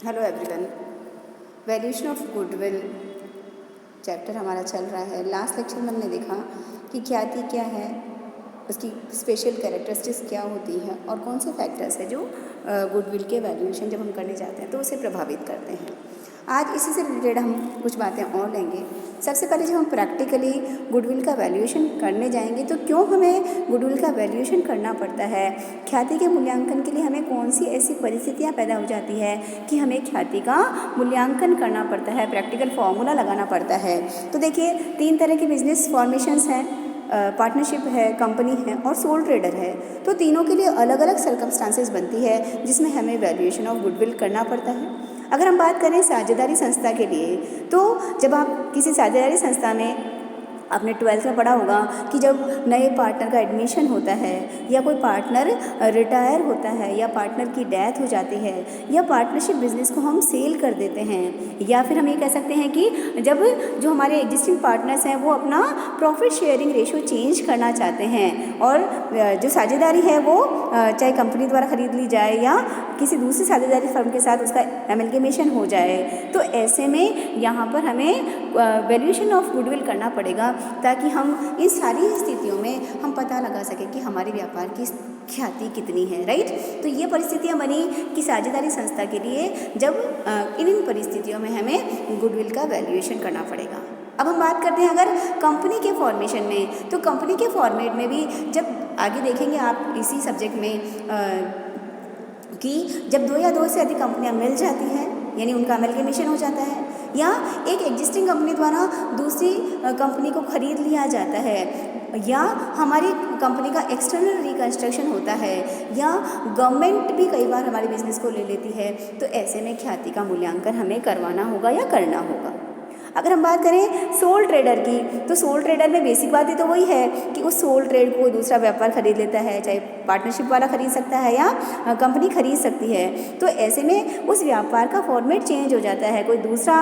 Hello everyone. Valuation of goodwill chapter हमारा चल रहा है। लास्ट लेक्चर में हमने देखा कि ख्याति क्या है, उसकी स्पेशल कैरेक्टरिस्टिक्स क्या होती है और कौन से फैक्टर्स है जो गुडविल के वैल्यूएशन जब हम करने जाते हैं तो उसे प्रभावित करते हैं। आज इसी से रिलेटेड हम कुछ बातें और लेंगे। सबसे पहले जब हम प्रैक्टिकली गुडविल का वैल्यूएशन करने जाएंगे तो क्यों हमें गुडविल का वैल्यूएशन करना पड़ता है, ख्याति के मूल्यांकन के लिए हमें कौन सी ऐसी परिस्थितियां पैदा हो जाती है कि हमें ख्याति का मूल्यांकन करना पड़ता है, प्रैक्टिकल फॉर्मूला लगाना पड़ता है। तो देखिए, 3 तरह के बिजनेस फॉर्मेशंस हैं, पार्टनरशिप है, कंपनी है और सोल ट्रेडर है। तो तीनों के लिए अलग अलग सर्कमस्टांसेस बनती है जिसमें हमें वैल्यूएशन ऑफ गुडविल करना पड़ता है। अगर हम बात करें साझेदारी संस्था के लिए, तो जब आप किसी साझेदारी संस्था में आपने 12th में पढ़ा होगा कि जब नए पार्टनर का एडमिशन होता है या कोई पार्टनर रिटायर होता है या पार्टनर की डेथ हो जाती है या पार्टनरशिप बिजनेस को हम सेल कर देते हैं, या फिर हम ये कह सकते हैं कि जब जो हमारे एग्जिस्टिंग पार्टनर्स हैं वो अपना प्रॉफिट शेयरिंग रेशियो चेंज करना चाहते हैं और जो साझेदारी है वो चाहे कंपनी द्वारा खरीद ली जाए या किसी दूसरी साझेदारी फर्म के साथ उसका एमलगेमेशन हो जाए, तो ऐसे में यहाँ पर हमें वैल्यूएशन ऑफ गुडविल करना पड़ेगा ताकि हम इन सारी स्थितियों में हम पता लगा सकें कि हमारे व्यापार की ख्याति कितनी है, राइट। तो ये परिस्थितियाँ बनी कि साझेदारी संस्था के लिए जब इन परिस्थितियों में हमें गुडविल का वैल्यूएशन करना पड़ेगा। अब हम बात करते हैं अगर कंपनी के फॉर्मेशन में, तो कंपनी के फॉर्मेट में भी जब आगे देखेंगे आप इसी सब्जेक्ट में कि जब 2 या 2 से अधिक कंपनियां मिल जाती हैं यानी उनका अमलगेमेशन हो जाता है या एक एग्जिस्टिंग कंपनी द्वारा दूसरी कंपनी को खरीद लिया जाता है या हमारी कंपनी का एक्सटर्नल रिकंस्ट्रक्शन होता है या गवर्नमेंट भी कई बार हमारे बिजनेस को ले लेती है, तो ऐसे में ख्याति का मूल्यांकन हमें करवाना होगा या करना होगा। अगर हम बात करें सोल ट्रेडर की, तो सोल ट्रेडर में बेसिक बात ही तो वही है कि उस सोल ट्रेड को दूसरा व्यापार खरीद लेता है, चाहे पार्टनरशिप वाला खरीद सकता है या कंपनी खरीद सकती है। तो ऐसे में उस व्यापार का फॉर्मेट चेंज हो जाता है, कोई दूसरा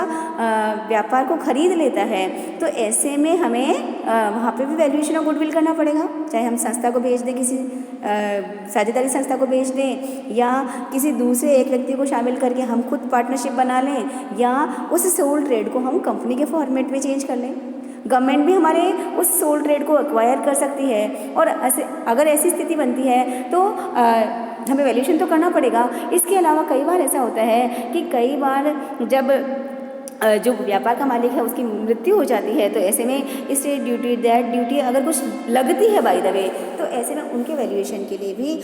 व्यापार को खरीद लेता है, तो ऐसे में हमें वहाँ पे भी वैल्यूएशन ऑफ गुडविल करना पड़ेगा, चाहे हम संस्था को बेच दें, किसी साझेदारी संस्था को बेच दें या किसी दूसरे एक व्यक्ति को शामिल करके हम खुद पार्टनरशिप बना लें या उस सोल ट्रेड को हम कंपनी के फॉर्मेट में चेंज कर लें। गवर्नमेंट भी हमारे उस सोल ट्रेड को एक्वायर कर सकती है और अगर ऐसी स्थिति बनती है तो हमें वैल्यूएशन तो करना पड़ेगा। इसके अलावा कई बार ऐसा होता है कि कई बार जब जो व्यापार का मालिक है उसकी मृत्यु हो जाती है, तो ऐसे में स्टेट ड्यूटी, दैट ड्यूटी अगर कुछ लगती है बाय द वे, तो ऐसे में उनके वैल्यूएशन के लिए भी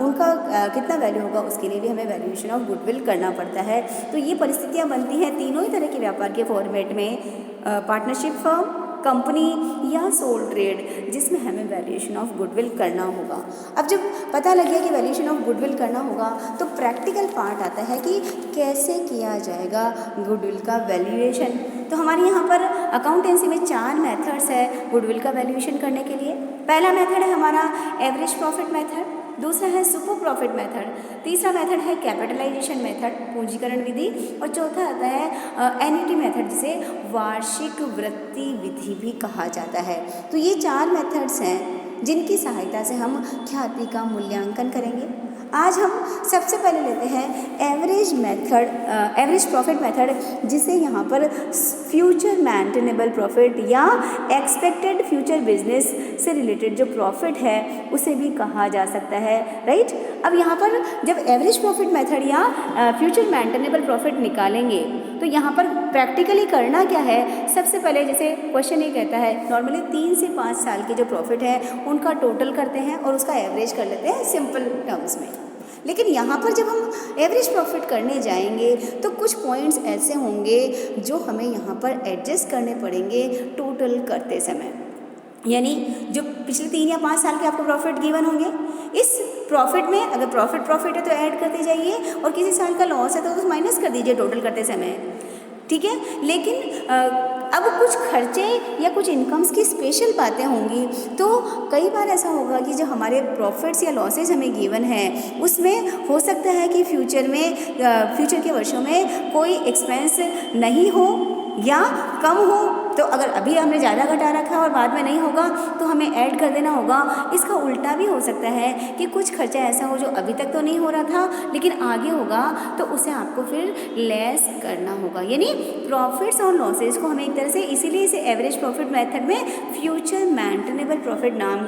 उनका कितना वैल्यू होगा उसके लिए भी हमें वैल्यूएशन ऑफ गुडविल करना पड़ता है। तो ये परिस्थितियाँ बनती हैं तीनों ही तरह के व्यापार के फॉर्मेट में, पार्टनरशिप फर्म, कंपनी या सोल ट्रेड, जिसमें हमें वैल्यूएशन ऑफ गुडविल करना होगा। अब जब पता लग गया कि वैल्यूएशन ऑफ गुडविल करना होगा तो प्रैक्टिकल पार्ट आता है कि कैसे किया जाएगा गुडविल का वैल्यूएशन। तो हमारे यहाँ पर अकाउंटेंसी में 4 मेथड्स है गुडविल का वैल्यूएशन करने के लिए। पहला मेथड है हमारा एवरेज प्रॉफिट मेथड, दूसरा है सुपर प्रॉफिट मेथड, तीसरा मेथड है कैपिटलाइजेशन मेथड, पूंजीकरण विधि, और चौथा आता है एन्युटी मेथड, जिसे वार्षिक वृत्ति विधि भी कहा जाता है। तो ये 4 मेथड्स हैं जिनकी सहायता से हम ख्याति का मूल्यांकन करेंगे। आज हम सबसे पहले लेते हैं average method, average profit method, जिसे यहाँ पर फ्यूचर मेंटेनेबल प्रॉफिट या एक्सपेक्टेड फ्यूचर बिजनेस से रिलेटेड जो प्रॉफिट है उसे भी कहा जा सकता है, राइट। अब यहाँ पर जब एवरेज प्रॉफिट मेथड या फ्यूचर मेंटेनेबल प्रॉफिट निकालेंगे तो यहाँ पर प्रैक्टिकली करना क्या है। सबसे पहले जैसे क्वेश्चन ये कहता है नॉर्मली 3 से 5 साल के जो प्रॉफिट है उनका टोटल करते हैं और उसका एवरेज कर लेते हैं सिंपल टर्म्स में। लेकिन यहाँ पर जब हम एवरेज प्रॉफिट करने जाएंगे तो कुछ पॉइंट्स ऐसे होंगे जो हमें यहाँ पर एडजस्ट करने पड़ेंगे टोटल करते समय, यानी जो पिछले 3 या 5 साल के आपको प्रॉफिट गिवन होंगे, इस प्रॉफिट में अगर प्रॉफिट है तो ऐड करते जाइए और किसी साल का लॉस है तो उस माइनस कर दीजिए टोटल करते समय, ठीक है। लेकिन अब कुछ खर्चे या कुछ इनकम्स की स्पेशल बातें होंगी, तो कई बार ऐसा होगा कि जो हमारे प्रॉफिट्स या लॉसेज हमें गिवन है उसमें हो सकता है कि फ्यूचर के वर्षों में कोई एक्सपेंस नहीं हो या कम हो, तो अगर अभी हमने ज़्यादा घटा रखा है और बाद में नहीं होगा तो हमें ऐड कर देना होगा। इसका उल्टा भी हो सकता है कि कुछ खर्चा ऐसा हो जो अभी तक तो नहीं हो रहा था लेकिन आगे होगा तो उसे आपको फिर लेस करना होगा। यानी प्रॉफिट्स और लॉसेज को हमें एक तरह से इसीलिए इसे एवरेज प्रॉफिट मेथड में फ्यूचर मेंटेनेबल प्रॉफिट नाम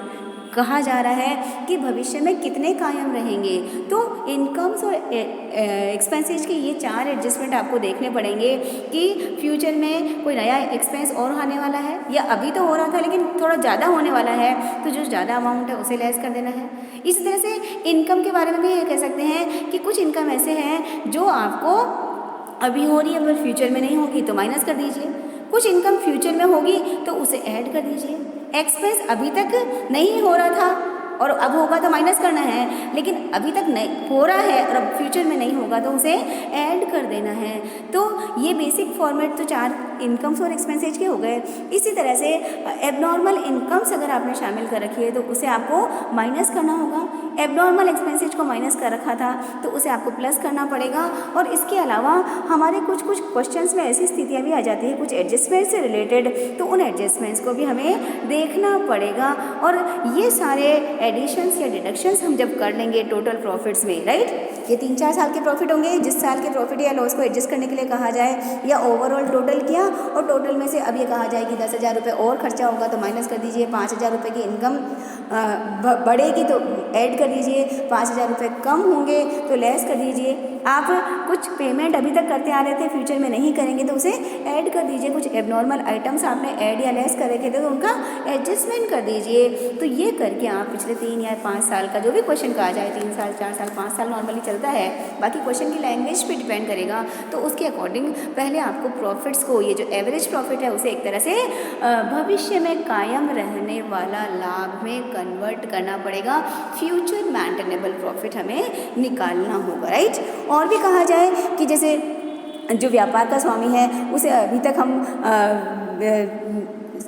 कहा जा रहा है कि भविष्य में कितने कायम रहेंगे। तो इनकम्स और एक्सपेंसेस के ये 4 एडजस्टमेंट आपको देखने पड़ेंगे कि फ्यूचर में कोई नया एक्सपेंस और आने वाला है या अभी तो हो रहा था लेकिन थोड़ा ज़्यादा होने वाला है तो जो ज़्यादा अमाउंट है उसे लेस कर देना है। इसी तरह से इनकम के बारे में भी ये कह सकते हैं कि कुछ इनकम ऐसे हैं जो आपको अभी हो रही है पर फ्यूचर में नहीं होगी तो माइनस कर दीजिए। कुछ इनकम फ्यूचर में होगी तो उसे ऐड कर दीजिए। एक्सपेंस अभी तक नहीं हो रहा था और अब होगा तो माइनस करना है, लेकिन अभी तक नहीं हो रहा है और अब फ्यूचर में नहीं होगा तो उसे ऐड कर देना है। तो ये बेसिक फॉर्मेट तो 4 इनकम्स और एक्सपेंसेज के हो गए। इसी तरह से एबनॉर्मल इनकम्स अगर आपने शामिल कर रखी है तो उसे आपको माइनस करना होगा। एबनॉर्मल एक्सपेंसेज को माइनस कर रखा था तो उसे आपको प्लस करना पड़ेगा। और इसके अलावा हमारे कुछ क्वेश्चंस में ऐसी स्थितियाँ भी आ जाती है कुछ एडजस्टमेंट से रिलेटेड, तो उन एडजस्टमेंट्स को भी हमें देखना पड़ेगा। और ये सारे एडिशंस या डिडक्शंस हम जब कर लेंगे टोटल प्रॉफिट्स में, राइट, ये 3-4 साल के प्रॉफिट होंगे। जिस साल के प्रॉफिट या लॉस को एडजस्ट करने के लिए कहा जाए या ओवरऑल टोटल किया और टोटल में से अब ये कहा जाए कि 10,000 रुपये और खर्चा होगा तो माइनस कर दीजिए। 5,000 रुपये की इनकम बढ़ेगी तो ऐड कर दीजिए। 5,000 रुपये कम होंगे तो लेस कर दीजिए। आप कुछ पेमेंट अभी तक करते आ रहे थे फ्यूचर में नहीं करेंगे तो उसे ऐड कर दीजिए। कुछ एबनॉर्मल आइटम्स आपने ऐड या लेस कर रखे थे तो उनका एडजस्टमेंट कर दीजिए। तो ये करके आप पिछले 3 या 5 साल का जो भी क्वेश्चन कहा जाए, 3 साल 4 साल 5 साल नॉर्मली चलता है, बाकी क्वेश्चन की लैंग्वेज पे डिपेंड करेगा, तो उसके अकॉर्डिंग पहले आपको प्रॉफिट्स को, ये जो एवरेज प्रॉफिट है उसे एक तरह से भविष्य में कायम रहने वाला लाभ में कन्वर्ट करना पड़ेगा। फ्यूचर मेंटेनेबल प्रॉफिट हमें निकालना होगा, राइट। और भी कहा जाए कि जैसे जो व्यापार का स्वामी है उसे अभी तक हम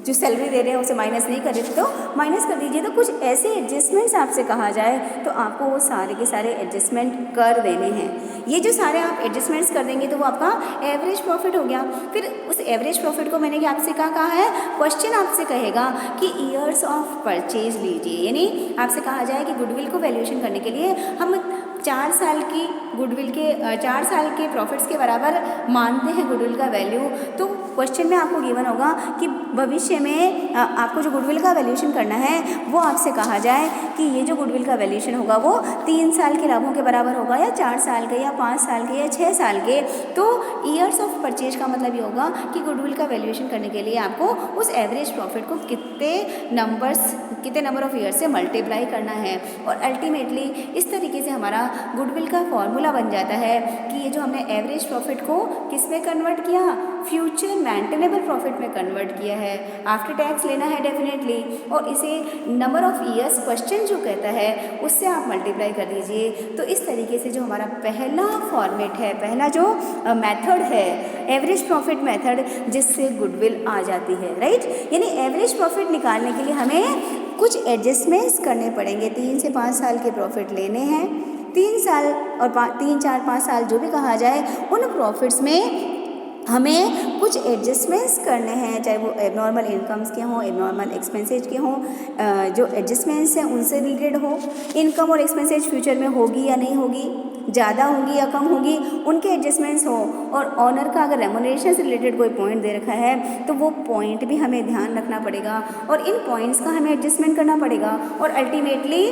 जो सैलरी दे रहे हैं उसे माइनस नहीं कर रहे थे तो माइनस कर दीजिए। तो कुछ ऐसे एडजस्टमेंट्स आपसे कहा जाए तो आपको वो सारे के सारे एडजस्टमेंट कर देने हैं। ये जो सारे आप एडजस्टमेंट्स कर देंगे तो वो आपका एवरेज प्रॉफिट हो गया। फिर उस एवरेज प्रॉफिट को मैंने आपसे कहा है, क्वेश्चन आपसे कहेगा कि ईयर्स ऑफ परचेज लीजिए। यानी आपसे कहा जाए कि गुडविल को वैल्यूएशन करने के लिए हम 4 साल की गुडविल के 4 साल के प्रॉफिट्स के बराबर मानते हैं गुडविल का वैल्यू। तो क्वेश्चन में आपको गिवन होगा कि भविष्य में आपको जो गुडविल का वैल्यूएशन करना है वो आपसे कहा जाए कि ये जो गुडविल का वैल्यूएशन होगा वो 3 साल के लाभों के बराबर होगा या 4 साल के या 5 साल के या 6 साल के। तो ईयर्स ऑफ परचेज का मतलब ये होगा कि गुडविल का वैल्यूएशन करने के लिए आपको उस एवरेज प्रॉफिट को कितने नंबर ऑफ ईयर्स से मल्टीप्लाई करना है। और अल्टीमेटली इस तरीके से हमारा गुडविल का फॉर्मूला बन जाता है कि ये जो हमने एवरेज प्रॉफिट को किस में कन्वर्ट किया, फ्यूचर मेंटेनेबल प्रॉफिट में कन्वर्ट किया है। आफ्टर टैक्स लेना है डेफिनेटली, और इसे नंबर ऑफ ईयर्स क्वेश्चन जो कहता है उससे आप मल्टीप्लाई कर दीजिए। तो इस तरीके से जो हमारा पहला फॉर्मेट है, पहला जो मेथड है एवरेज प्रॉफिट मेथड, जिससे गुडविल आ जाती है, राइट। यानी एवरेज प्रॉफिट निकालने के लिए हमें कुछ एडजस्टमेंट्स करने पड़ेंगे। 3 से 5 साल के प्रॉफिट लेने हैं, 3 साल और 3, 4, 5 साल जो भी कहा जाए उन प्रॉफिट्स में हमें कुछ एडजस्टमेंट्स करने हैं, चाहे वो एबनॉर्मल इनकम्स के हों, एबनॉर्मल एक्सपेंसेज के हों, जो एडजस्टमेंट्स हैं उनसे रिलेटेड हो। इनकम और एक्सपेंसेज फ्यूचर में होगी या नहीं होगी, ज़्यादा होंगी या कम होगी, उनके एडजस्टमेंट्स हो। और ऑनर का अगर रेमुनरेशन से रिलेटेड कोई पॉइंट दे रखा है तो वो पॉइंट भी हमें ध्यान रखना पड़ेगा और इन पॉइंट्स का हमें एडजस्टमेंट करना पड़ेगा। और अल्टीमेटली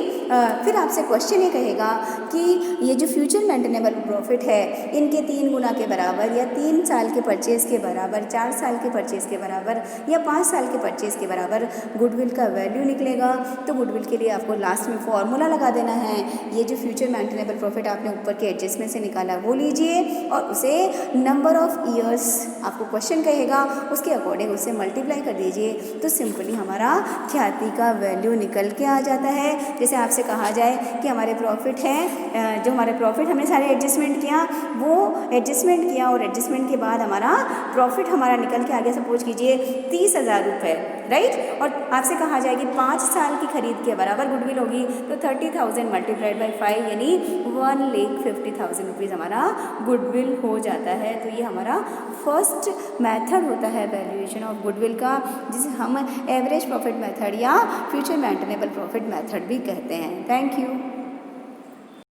फिर आपसे क्वेश्चन ये कहेगा कि ये जो फ्यूचर मेंटेनेबल प्रॉफिट है इनके 3 गुना के बराबर या 3 साल के परचेज़ के बराबर, 4 साल के परचेज़ के बराबर या 5 साल के परचेज़ के बराबर गुडविल का वैल्यू निकलेगा। तो गुडविल के लिए आपको लास्ट में फॉर्मूला लगा देना है। ये जो फ्यूचर मेंटेनेबल प्रॉफिट आपने ऊपर के एडजस्टमेंट से निकाला वो लीजिए और उसे नंबर ऑफ ईयर्स आपको क्वेश्चन कहेगा उसके अकॉर्डिंग उसे मल्टीप्लाई कर दीजिए। तो सिंपली हमारा ख्याति का वैल्यू निकल के आ जाता है। जैसे आपसे कहा जाए कि हमारे प्रॉफिट है, जो हमारे प्रॉफिट हमने सारे एडजस्टमेंट किया वो एडजस्टमेंट किया और एडजस्टमेंट के बाद हमारा प्रॉफिट हमारा निकल के आ गया। सपोज कीजिए 30,000 रुपये, राइट। और आपसे कहा जाए कि 5 साल की खरीद के बराबर गुडविल होगी तो 30,000 मल्टीप्लाइड बाई 5 यानी 1,50,000 रुपीज़ हमारा गुडविल हो जाता है। तो ये हमारा फर्स्ट मेथड होता है वैल्यूएशन ऑफ गुडविल का, जिसे हम एवरेज प्रॉफिट मेथड या फ्यूचर मेंटेनेबल प्रॉफिट मेथड भी कहते हैं। Thank you.